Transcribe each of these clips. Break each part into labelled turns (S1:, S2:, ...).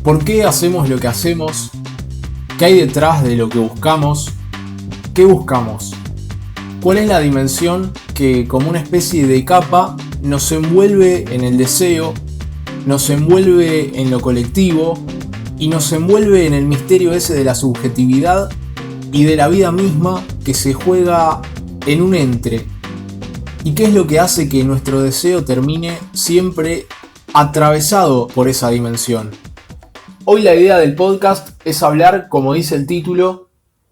S1: ¿Por qué hacemos lo que hacemos? ¿Qué hay detrás de lo que buscamos? ¿Qué buscamos? ¿Cuál es la dimensión que, como una especie de capa, nos envuelve en el deseo, nos envuelve en lo colectivo y nos envuelve en el misterio ese de la subjetividad y de la vida misma que se juega en un entre? ¿Y qué es lo que hace que nuestro deseo termine siempre atravesado por esa dimensión? Hoy la idea del podcast es hablar, como dice el título,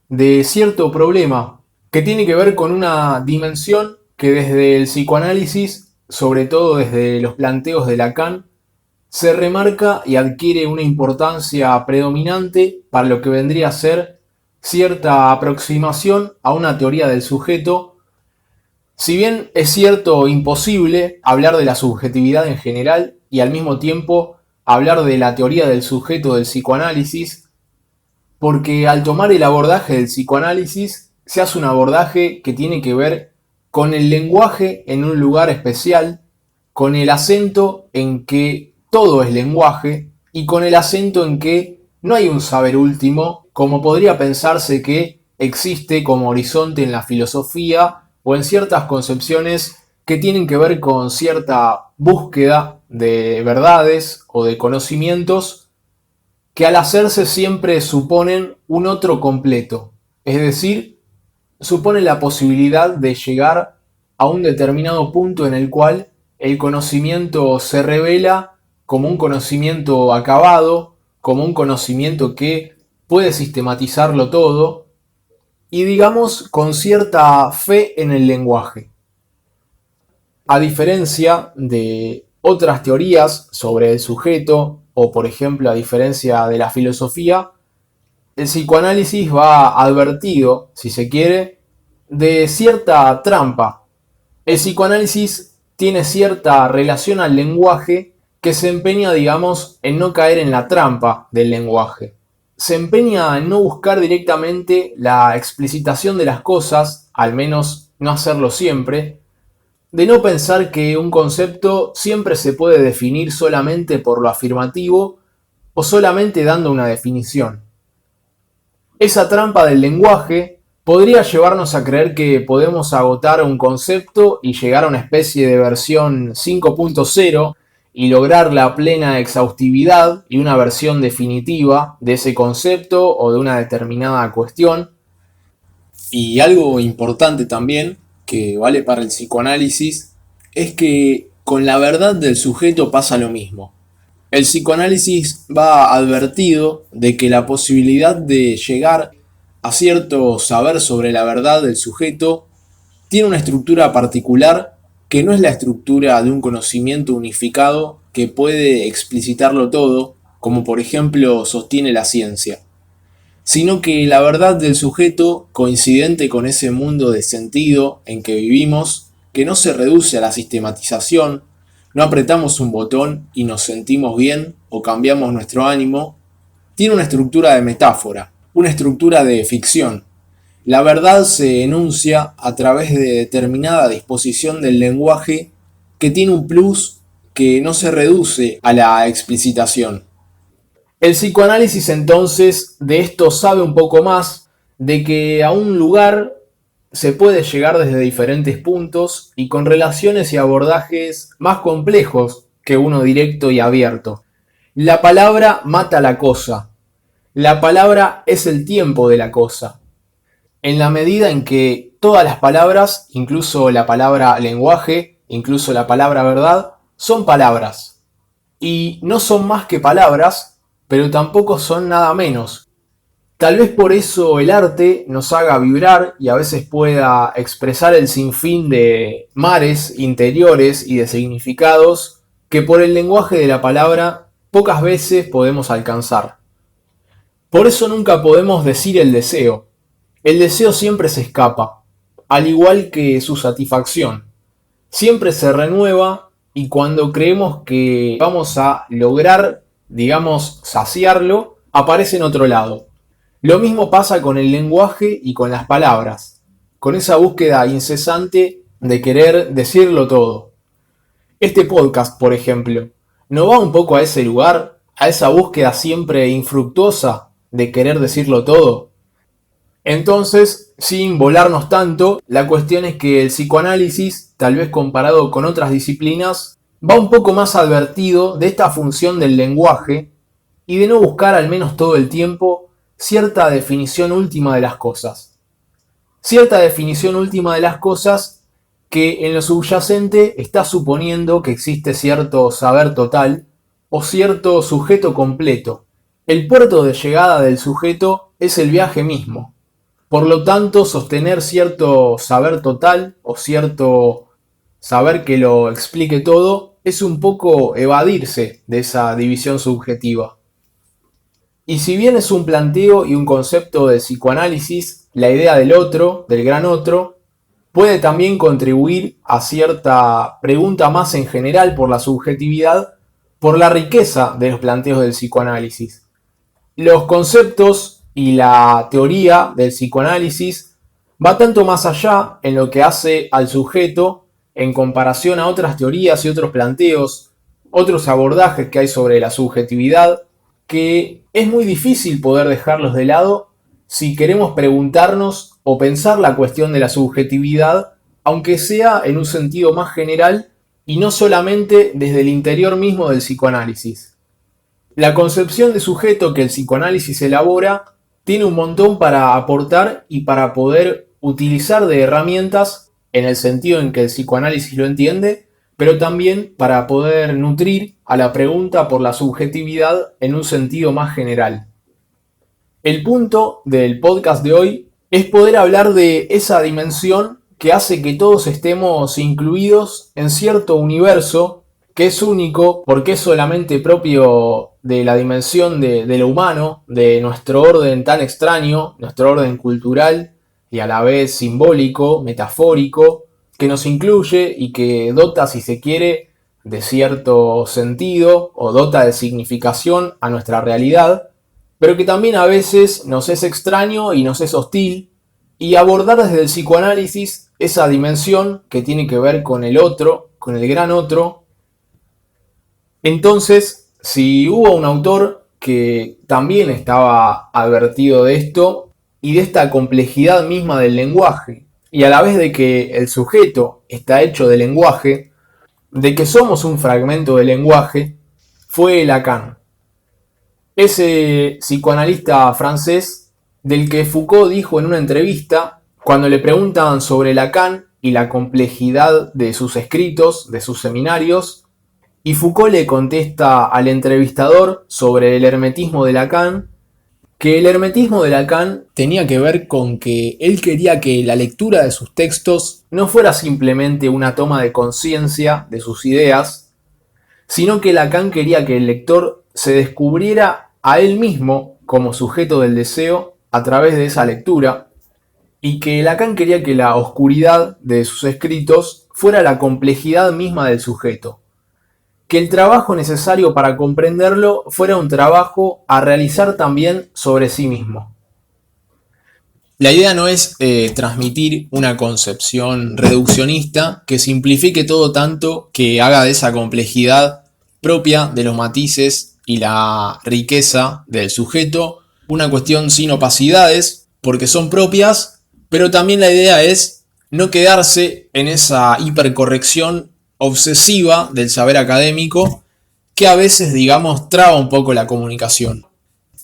S1: de cierto problema que tiene que ver con una dimensión que desde el psicoanálisis, sobre todo desde los planteos de Lacan, se remarca y adquiere una importancia predominante para lo que vendría a ser cierta aproximación a una teoría del sujeto. Si bien es cierto imposible hablar de la subjetividad en general y al mismo tiempo hablar de la teoría del sujeto del psicoanálisis, porque al tomar el abordaje del psicoanálisis se hace un abordaje que tiene que ver con el lenguaje en un lugar especial, con el acento en que todo es lenguaje y con el acento en que no hay un saber último, como podría pensarse que existe como horizonte en la filosofía o en ciertas concepciones que tienen que ver con cierta búsqueda de verdades o de conocimientos que al hacerse siempre suponen un otro completo, es decir, suponen la posibilidad de llegar a un determinado punto en el cual el conocimiento se revela como un conocimiento acabado, como un conocimiento que puede sistematizarlo todo y digamos con cierta fe en el lenguaje. A diferencia de otras teorías sobre el sujeto, o por ejemplo a diferencia de la filosofía, el psicoanálisis va advertido, si se quiere, de cierta trampa. El psicoanálisis tiene cierta relación al lenguaje que se empeña, digamos, en no caer en la trampa del lenguaje. Se empeña en no buscar directamente la explicitación de las cosas, al menos no hacerlo siempre, de no pensar que un concepto siempre se puede definir solamente por lo afirmativo o solamente dando una definición. Esa trampa del lenguaje podría llevarnos a creer que podemos agotar un concepto y llegar a una especie de versión 5.0 y lograr la plena exhaustividad y una versión definitiva de ese concepto o de una determinada cuestión. Y algo importante también, que vale para el psicoanálisis, es que con la verdad del sujeto pasa lo mismo. El psicoanálisis va advertido de que la posibilidad de llegar a cierto saber sobre la verdad del sujeto tiene una estructura particular que no es la estructura de un conocimiento unificado que puede explicitarlo todo, como por ejemplo sostiene la ciencia, sino que la verdad del sujeto, coincidente con ese mundo de sentido en que vivimos, que no se reduce a la sistematización, no apretamos un botón y nos sentimos bien o cambiamos nuestro ánimo, tiene una estructura de metáfora, una estructura de ficción. La verdad se enuncia a través de determinada disposición del lenguaje que tiene un plus que no se reduce a la explicitación. El psicoanálisis entonces de esto sabe un poco más, de que a un lugar se puede llegar desde diferentes puntos y con relaciones y abordajes más complejos que uno directo y abierto. La palabra mata la cosa. La palabra es el tiempo de la cosa. En la medida en que todas las palabras, incluso la palabra lenguaje, incluso la palabra verdad, son palabras. Y no son más que palabras, pero tampoco son nada menos. Tal vez por eso el arte nos haga vibrar y a veces pueda expresar el sinfín de mares interiores y de significados que por el lenguaje de la palabra pocas veces podemos alcanzar. Por eso nunca podemos decir el deseo. El deseo siempre se escapa, al igual que su satisfacción. Siempre se renueva y cuando creemos que vamos a lograr, digamos, saciarlo, aparece en otro lado. Lo mismo pasa con el lenguaje y con las palabras, con esa búsqueda incesante de querer decirlo todo. Este podcast, por ejemplo, ¿no va un poco a ese lugar, a esa búsqueda siempre infructuosa de querer decirlo todo. Entonces, sin volarnos tanto, la cuestión es que el psicoanálisis, tal vez comparado con otras disciplinas, va un poco más advertido de esta función del lenguaje y de no buscar al menos todo el tiempo cierta definición última de las cosas. Cierta definición última de las cosas que en lo subyacente está suponiendo que existe cierto saber total o cierto sujeto completo. El puerto de llegada del sujeto es el viaje mismo. Por lo tanto, sostener cierto saber total o cierto saber que lo explique todo es un poco evadirse de esa división subjetiva. Y si bien es un planteo y un concepto de psicoanálisis, la idea del otro, del gran otro, puede también contribuir a cierta pregunta más en general por la subjetividad, por la riqueza de los planteos del psicoanálisis. Los conceptos y la teoría del psicoanálisis va tanto más allá en lo que hace al sujeto en comparación a otras teorías y otros planteos, otros abordajes que hay sobre la subjetividad, que es muy difícil poder dejarlos de lado si queremos preguntarnos o pensar la cuestión de la subjetividad, aunque sea en un sentido más general y no solamente desde el interior mismo del psicoanálisis. La concepción de sujeto que el psicoanálisis elabora tiene un montón para aportar y para poder utilizar de herramientas en el sentido en que el psicoanálisis lo entiende, pero también para poder nutrir a la pregunta por la subjetividad en un sentido más general. El punto del podcast de hoy es poder hablar de esa dimensión que hace que todos estemos incluidos en cierto universo que es único porque es solamente propio de la dimensión de lo humano, de nuestro orden tan extraño, nuestro orden cultural y a la vez simbólico, metafórico, que nos incluye y que dota, si se quiere, de cierto sentido o dota de significación a nuestra realidad, pero que también a veces nos es extraño y nos es hostil, y abordar desde el psicoanálisis esa dimensión que tiene que ver con el otro, con el gran otro. Entonces, si hubo un autor que también estaba advertido de esto y de esta complejidad misma del lenguaje, y a la vez de que el sujeto está hecho de lenguaje, de que somos un fragmento de lenguaje, fue Lacan. Ese psicoanalista francés del que Foucault dijo en una entrevista, cuando le preguntan sobre Lacan y la complejidad de sus escritos, de sus seminarios, y Foucault le contesta al entrevistador sobre el hermetismo de Lacan, que el hermetismo de Lacan tenía que ver con que él quería que la lectura de sus textos no fuera simplemente una toma de conciencia de sus ideas, sino que Lacan quería que el lector se descubriera a él mismo como sujeto del deseo a través de esa lectura, y que Lacan quería que la oscuridad de sus escritos fuera la complejidad misma del sujeto, que el trabajo necesario para comprenderlo fuera un trabajo a realizar también sobre sí mismo. La idea no es transmitir una concepción reduccionista que simplifique todo tanto que haga de esa complejidad propia de los matices y la riqueza del sujeto una cuestión sin opacidades, porque son propias, pero también la idea es no quedarse en esa hipercorrección obsesiva del saber académico que a veces, digamos, traba un poco la comunicación.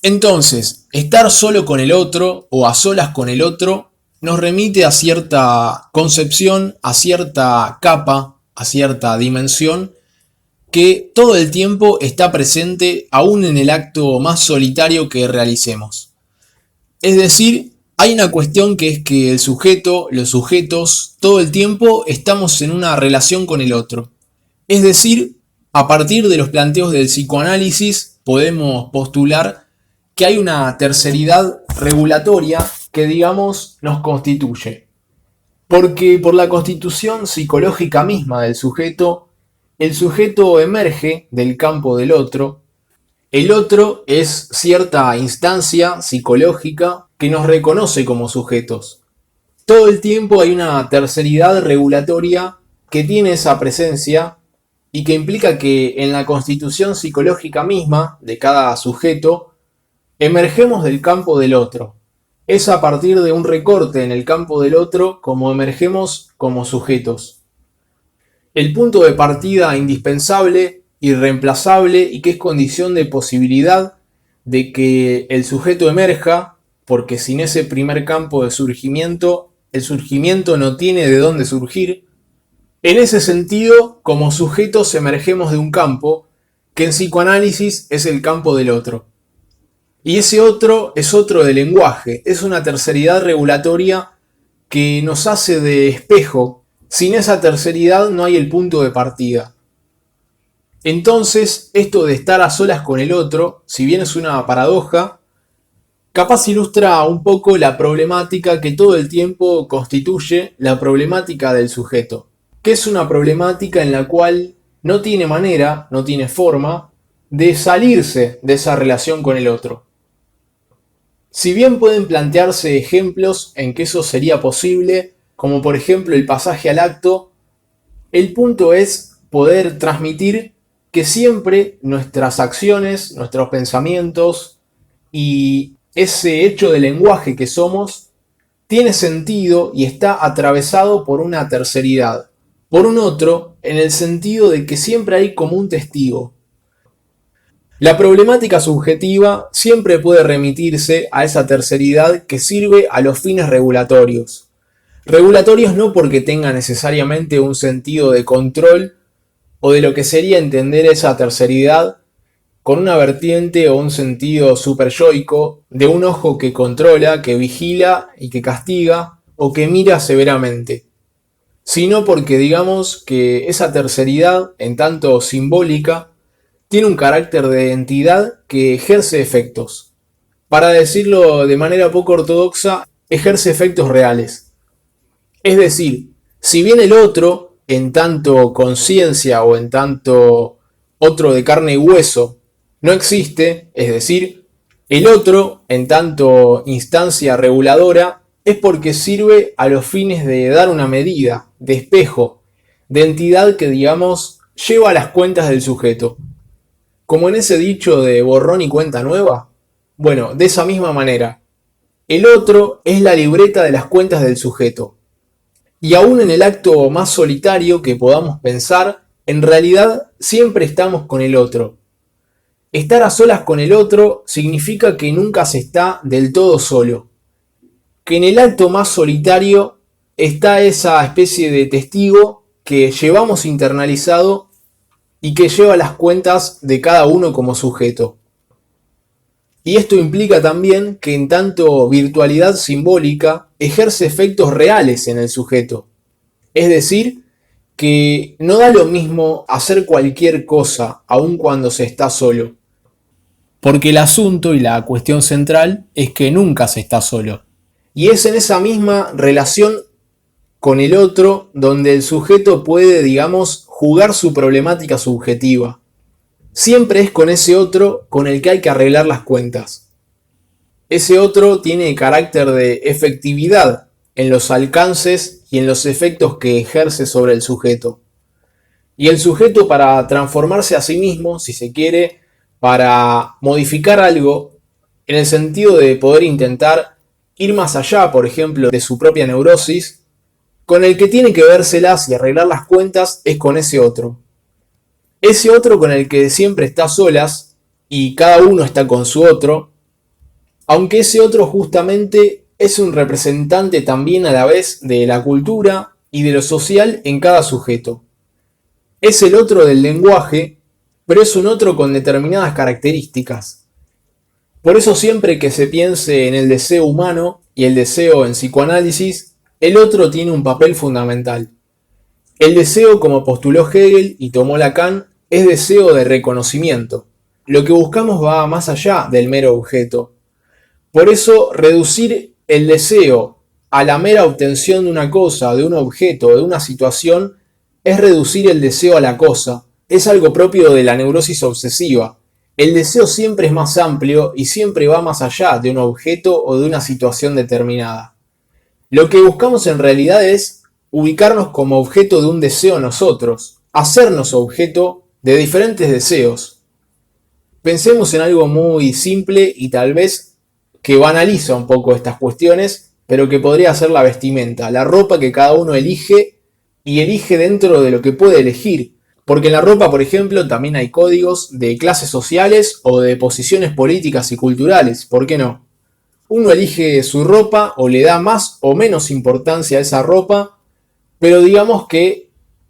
S1: Entonces, estar solo con el otro o a solas con el otro nos remite a cierta concepción, a cierta capa, a cierta dimensión que todo el tiempo está presente aún en el acto más solitario que realicemos. Es decir, hay una cuestión que es que el sujeto, los sujetos, todo el tiempo estamos en una relación con el otro. Es decir, a partir de los planteos del psicoanálisis podemos postular que hay una terceridad regulatoria que, digamos, nos constituye. Porque por la constitución psicológica misma del sujeto, el sujeto emerge del campo del otro. El otro es cierta instancia psicológica que nos reconoce como sujetos. Todo el tiempo hay una terceridad regulatoria que tiene esa presencia y que implica que en la constitución psicológica misma de cada sujeto emergemos del campo del otro. Es a partir de un recorte en el campo del otro como emergemos como sujetos. El punto de partida indispensable, irreemplazable y que es condición de posibilidad de que el sujeto emerja, porque sin ese primer campo de surgimiento, el surgimiento no tiene de dónde surgir. En ese sentido, como sujetos emergemos de un campo que en psicoanálisis es el campo del otro. Y ese otro es otro del lenguaje, es una terceridad regulatoria que nos hace de espejo. Sin esa terceridad no hay el punto de partida. Entonces, esto de estar a solas con el otro, si bien es una paradoja, capaz ilustra un poco la problemática que todo el tiempo constituye la problemática del sujeto, que es una problemática en la cual no tiene manera, no tiene forma de salirse de esa relación con el otro. Si bien pueden plantearse ejemplos en que eso sería posible, como por ejemplo el pasaje al acto, el punto es poder transmitir que siempre nuestras acciones, nuestros pensamientos y ese hecho de lenguaje que somos tiene sentido y está atravesado por una terceridad, por un otro, en el sentido de que siempre hay como un testigo. La problemática subjetiva siempre puede remitirse a esa terceridad que sirve a los fines regulatorios. Regulatorios no porque tenga necesariamente un sentido de control o de lo que sería entender esa terceridad con una vertiente o un sentido superyoico de un ojo que controla, que vigila y que castiga o que mira severamente, sino porque digamos que esa terceridad, en tanto simbólica, tiene un carácter de entidad que ejerce efectos. Para decirlo de manera poco ortodoxa, ejerce efectos reales. Es decir, si bien el otro, en tanto conciencia o en tanto otro de carne y hueso, no existe, es decir, el otro, en tanto instancia reguladora, es porque sirve a los fines de dar una medida, de espejo, de entidad que, digamos, lleva las cuentas del sujeto. Como en ese dicho de borrón y cuenta nueva. Bueno, de esa misma manera, el otro es la libreta de las cuentas del sujeto. Y aún en el acto más solitario que podamos pensar, en realidad siempre estamos con el otro. Estar a solas con el otro significa que nunca se está del todo solo. Que en el acto más solitario está esa especie de testigo que llevamos internalizado y que lleva las cuentas de cada uno como sujeto. Y esto implica también que en tanto virtualidad simbólica ejerce efectos reales en el sujeto. Es decir, que no da lo mismo hacer cualquier cosa aun cuando se está solo. Porque el asunto y la cuestión central es que nunca se está solo. Y es en esa misma relación con el otro donde el sujeto puede, digamos, jugar su problemática subjetiva. Siempre es con ese otro con el que hay que arreglar las cuentas. Ese otro tiene carácter de efectividad en los alcances y en los efectos que ejerce sobre el sujeto. Y el sujeto, para transformarse a sí mismo, si se quiere, para modificar algo, en el sentido de poder intentar ir más allá, por ejemplo, de su propia neurosis, con el que tiene que vérselas y arreglar las cuentas es con ese otro. Ese otro con el que siempre está a solas y cada uno está con su otro, aunque ese otro justamente es un representante también a la vez de la cultura y de lo social en cada sujeto. Es el otro del lenguaje, pero es un otro con determinadas características. Por eso siempre que se piense en el deseo humano y el deseo en psicoanálisis, el otro tiene un papel fundamental. El deseo, como postuló Hegel y tomó Lacan, es deseo de reconocimiento. Lo que buscamos va más allá del mero objeto. Por eso, reducir el deseo a la mera obtención de una cosa, de un objeto, de una situación, es reducir el deseo a la cosa. Es algo propio de la neurosis obsesiva. El deseo siempre es más amplio y siempre va más allá de un objeto o de una situación determinada. Lo que buscamos en realidad es ubicarnos como objeto de un deseo nosotros, hacernos objeto de diferentes deseos. Pensemos en algo muy simple y tal vez que banaliza un poco estas cuestiones, pero que podría ser la vestimenta, la ropa que cada uno elige y elige dentro de lo que puede elegir. Porque en la ropa, por ejemplo, también hay códigos de clases sociales o de posiciones políticas y culturales, ¿por qué no? Uno elige su ropa o le da más o menos importancia a esa ropa, pero digamos que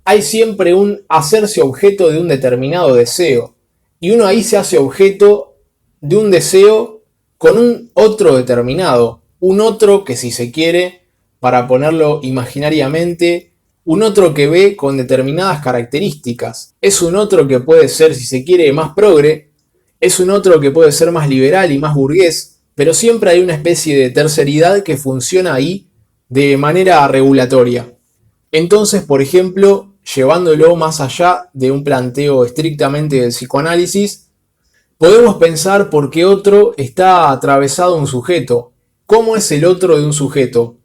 S1: hay siempre un hacerse objeto de un determinado deseo. Y uno ahí se hace objeto de un deseo con un otro determinado. Un otro que, si se quiere, para ponerlo imaginariamente, un otro que ve con determinadas características. Es un otro que puede ser, si se quiere, más progre. Es un otro que puede ser más liberal y más burgués. Pero siempre hay una especie de terceridad que funciona ahí de manera regulatoria. Entonces, por ejemplo, llevándolo más allá de un planteo estrictamente del psicoanálisis, podemos pensar por qué otro está atravesado un sujeto. ¿Cómo es el otro de un sujeto?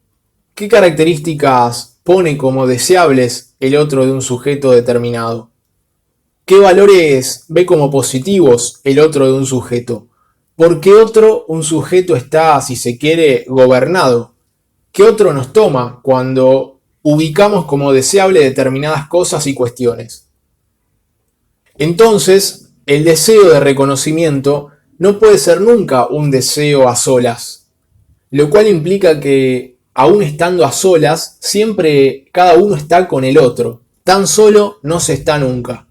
S1: ¿Qué características pone como deseables el otro de un sujeto determinado? ¿Qué valores ve como positivos el otro de un sujeto? ¿Por qué otro un sujeto está, si se quiere, gobernado? ¿Qué otro nos toma cuando ubicamos como deseable determinadas cosas y cuestiones? Entonces, el deseo de reconocimiento no puede ser nunca un deseo a solas, lo cual implica que, aún estando a solas, siempre cada uno está con el otro. Tan solo no se está nunca.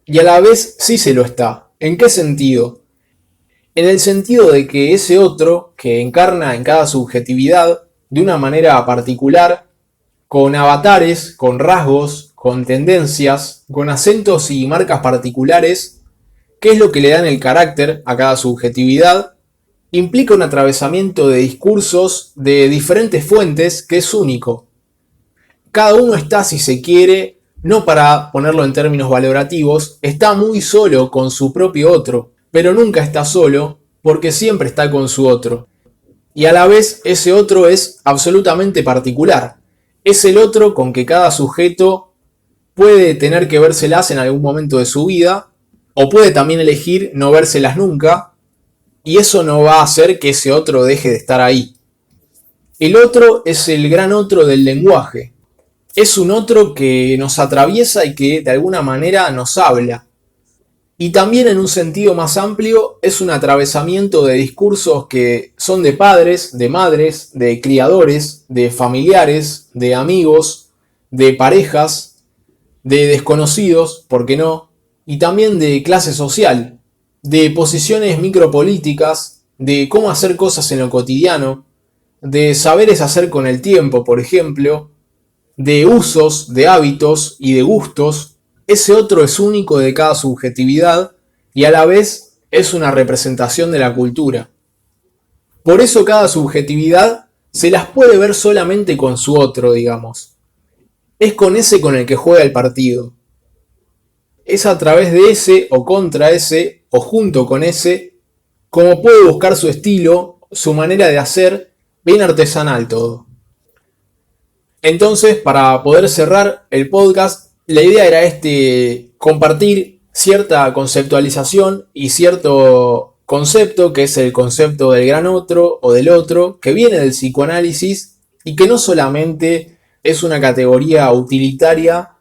S1: Y a la vez sí se lo está. ¿En qué sentido? En el sentido de que ese otro, que encarna en cada subjetividad de una manera particular, con avatares, con rasgos, con tendencias, con acentos y marcas particulares, que es lo que le dan el carácter a cada subjetividad, implica un atravesamiento de discursos de diferentes fuentes que es único. Cada uno está, si se quiere, no para ponerlo en términos valorativos, está muy solo con su propio otro, pero nunca está solo porque siempre está con su otro. Y a la vez ese otro es absolutamente particular. Es el otro con que cada sujeto puede tener que vérselas en algún momento de su vida, o puede también elegir no vérselas nunca, y eso no va a hacer que ese otro deje de estar ahí. El otro es el gran otro del lenguaje. Es un otro que nos atraviesa y que de alguna manera nos habla. Y también, en un sentido más amplio, es un atravesamiento de discursos que son de padres, de madres, de criadores, de familiares, de amigos, de parejas, de desconocidos, ¿por qué no? Y también de clase social, de posiciones micropolíticas, de cómo hacer cosas en lo cotidiano, de saberes hacer con el tiempo, por ejemplo, de usos, de hábitos y de gustos. Ese otro es único de cada subjetividad y a la vez es una representación de la cultura. Por eso cada subjetividad se las puede ver solamente con su otro, digamos. Es con ese con el que juega el partido. Es a través de ese o contra ese o junto con ese como puede buscar su estilo, su manera de hacer, bien artesanal todo. Entonces, para poder cerrar el podcast, la idea era compartir cierta conceptualización y cierto concepto, que es el concepto del gran otro o del otro, que viene del psicoanálisis y que no solamente es una categoría utilitaria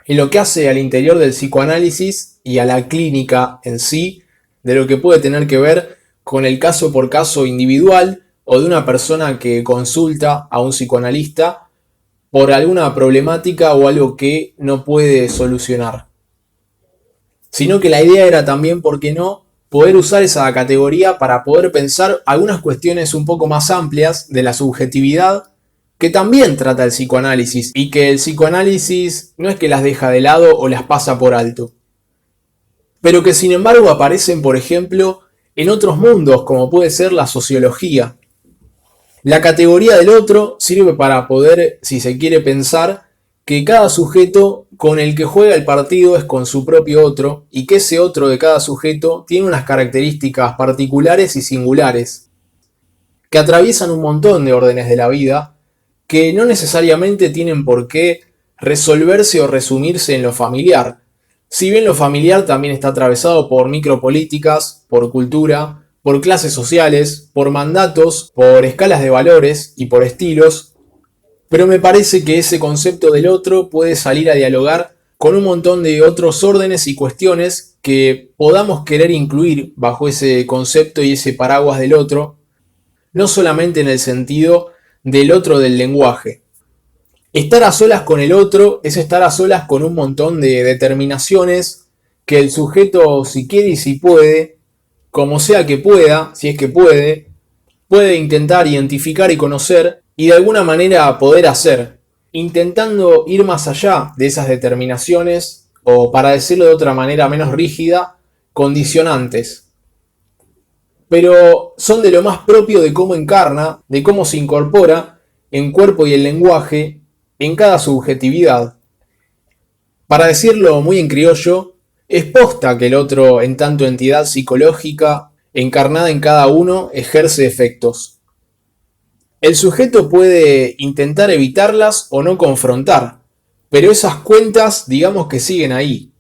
S1: en lo que hace al interior del psicoanálisis y a la clínica en sí, de lo que puede tener que ver con el caso por caso individual o de una persona que consulta a un psicoanalista por alguna problemática o algo que no puede solucionar. Sino que la idea era también, ¿por qué no?, poder usar esa categoría para poder pensar algunas cuestiones un poco más amplias de la subjetividad que también trata el psicoanálisis y que el psicoanálisis no es que las deja de lado o las pasa por alto, pero que sin embargo aparecen, por ejemplo, en otros mundos como puede ser la sociología. La categoría del otro sirve para poder, si se quiere, pensar que cada sujeto con el que juega el partido es con su propio otro y que ese otro de cada sujeto tiene unas características particulares y singulares que atraviesan un montón de órdenes de la vida que no necesariamente tienen por qué resolverse o resumirse en lo familiar. Si bien lo familiar también está atravesado por micropolíticas, por cultura, por clases sociales, por mandatos, por escalas de valores y por estilos, pero me parece que ese concepto del otro puede salir a dialogar con un montón de otros órdenes y cuestiones que podamos querer incluir bajo ese concepto y ese paraguas del otro, no solamente en el sentido del otro del lenguaje. Estar a solas con el otro es estar a solas con un montón de determinaciones que el sujeto, si quiere y si puede, como sea que pueda, si es que puede intentar identificar y conocer y de alguna manera poder hacer, intentando ir más allá de esas determinaciones o, para decirlo de otra manera menos rígida, condicionantes. Pero son de lo más propio de cómo encarna, de cómo se incorpora en cuerpo y en lenguaje en cada subjetividad. Para decirlo muy en criollo, es posta que el otro, en tanto entidad psicológica encarnada en cada uno, ejerce efectos. El sujeto puede intentar evitarlas o no confrontar, pero esas cuentas digamos que siguen ahí.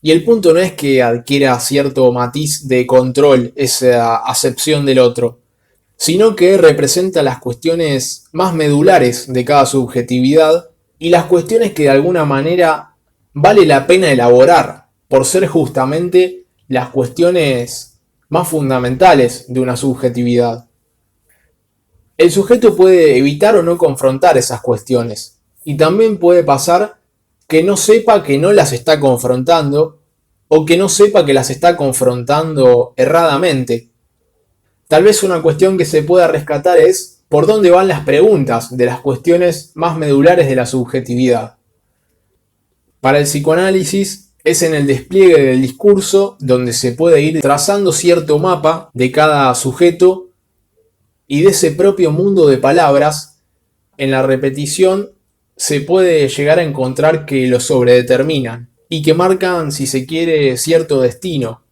S1: Y el punto no es que adquiera cierto matiz de control esa acepción del otro, sino que representa las cuestiones más medulares de cada subjetividad y las cuestiones que de alguna manera vale la pena elaborar por ser justamente las cuestiones más fundamentales de una subjetividad. El sujeto puede evitar o no confrontar esas cuestiones y también puede pasar que no sepa que no las está confrontando o que no sepa que las está confrontando erradamente. Tal vez una cuestión que se pueda rescatar es por dónde van las preguntas de las cuestiones más medulares de la subjetividad. Para el psicoanálisis es en el despliegue del discurso donde se puede ir trazando cierto mapa de cada sujeto y de ese propio mundo de palabras. En la repetición se puede llegar a encontrar que lo sobredeterminan y que marcan, si se quiere, cierto destino,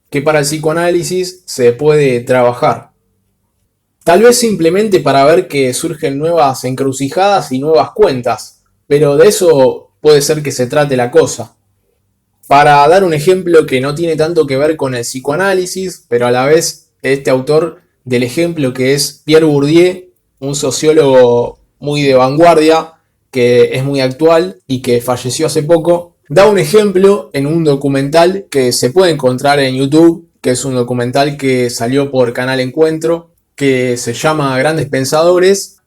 S1: que para el psicoanálisis se puede trabajar. Tal vez simplemente para ver que surgen nuevas encrucijadas y nuevas cuentas, pero de eso puede ser que se trate la cosa. Para dar un ejemplo que no tiene tanto que ver con el psicoanálisis, pero a la vez este autor del ejemplo que es Pierre Bourdieu, un sociólogo muy de vanguardia, que es muy actual y que falleció hace poco, da un ejemplo en un documental que se puede encontrar en YouTube, que es un documental que salió por Canal Encuentro, que se llama Grandes Pensadores,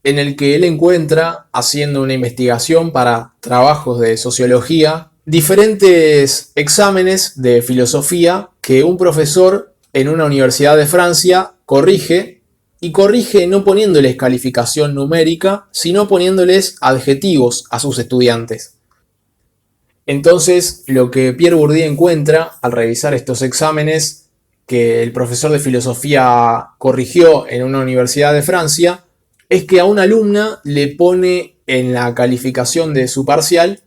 S1: en el que él encuentra, haciendo una investigación para trabajos de sociología, diferentes exámenes de filosofía que un profesor en una universidad de Francia corrige, y corrige no poniéndoles calificación numérica, sino poniéndoles adjetivos a sus estudiantes. Entonces, lo que Pierre Bourdieu encuentra al revisar estos exámenes que el profesor de filosofía corrigió en una universidad de Francia, es que a una alumna le pone en la calificación de su parcial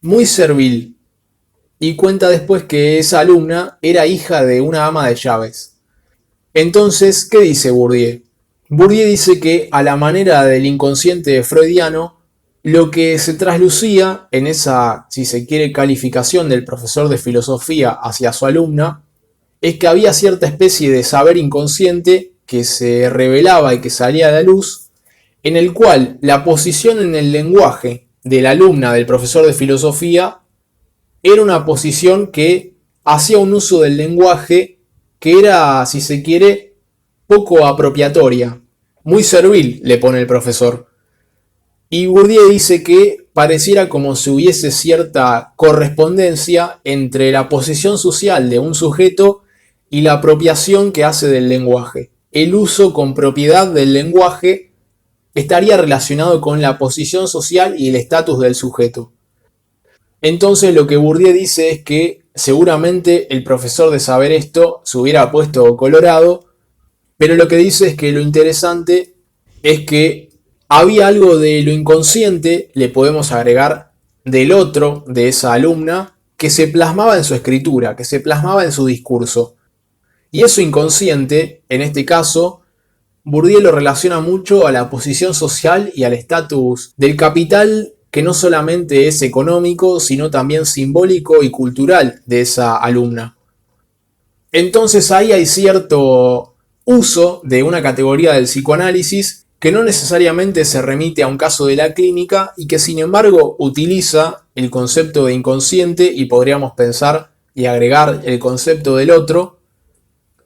S1: muy servil, y cuenta después que esa alumna era hija de una ama de llaves. Entonces, ¿qué dice Bourdieu? Bourdieu dice que a la manera del inconsciente freudiano, lo que se traslucía en esa, si se quiere, calificación del profesor de filosofía hacia su alumna, es que había cierta especie de saber inconsciente que se revelaba y que salía a la luz, en el cual la posición en el lenguaje de la alumna del profesor de filosofía era una posición que hacía un uso del lenguaje que era, si se quiere, poco apropiatoria, muy servil, le pone el profesor. Y Bourdieu dice que pareciera como si hubiese cierta correspondencia entre la posición social de un sujeto y la apropiación que hace del lenguaje. El uso con propiedad del lenguaje estaría relacionado con la posición social y el estatus del sujeto. Entonces lo que Bourdieu dice es que seguramente el profesor, de saber esto, se hubiera puesto colorado, pero lo que dice es que lo interesante es que había algo de lo inconsciente, le podemos agregar, del otro, de esa alumna, que se plasmaba en su escritura, que se plasmaba en su discurso. Y eso inconsciente, en este caso, Bourdieu lo relaciona mucho a la posición social y al estatus del capital que no solamente es económico, sino también simbólico y cultural de esa alumna. Entonces ahí hay cierto uso de una categoría del psicoanálisis que no necesariamente se remite a un caso de la clínica y que sin embargo utiliza el concepto de inconsciente y podríamos pensar y agregar el concepto del otro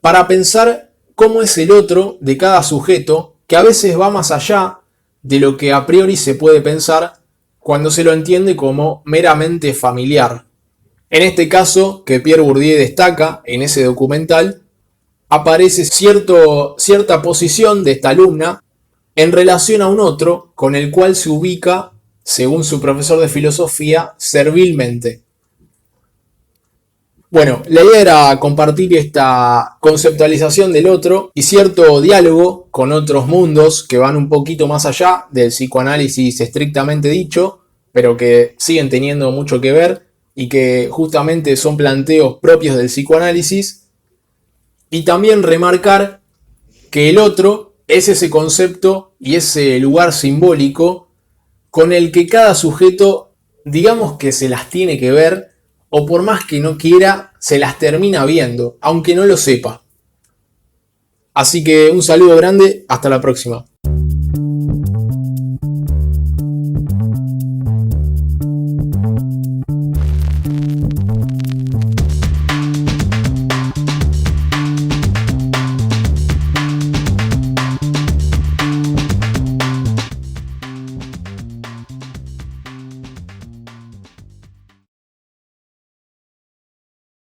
S1: para pensar cómo es el otro de cada sujeto, que a veces va más allá de lo que a priori se puede pensar cuando se lo entiende como meramente familiar. En este caso, que Pierre Bourdieu destaca en ese documental, aparece cierta posición de esta alumna en relación a un otro con el cual se ubica, según su profesor de filosofía, servilmente. Bueno, la idea era compartir esta conceptualización del otro y cierto diálogo con otros mundos que van un poquito más allá del psicoanálisis estrictamente dicho, pero que siguen teniendo mucho que ver y que justamente son planteos propios del psicoanálisis. Y también remarcar que el otro es ese concepto y ese lugar simbólico con el que cada sujeto, digamos que se las tiene que ver, o por más que no quiera, se las termina viendo, aunque no lo sepa. Así que un saludo grande, hasta la próxima.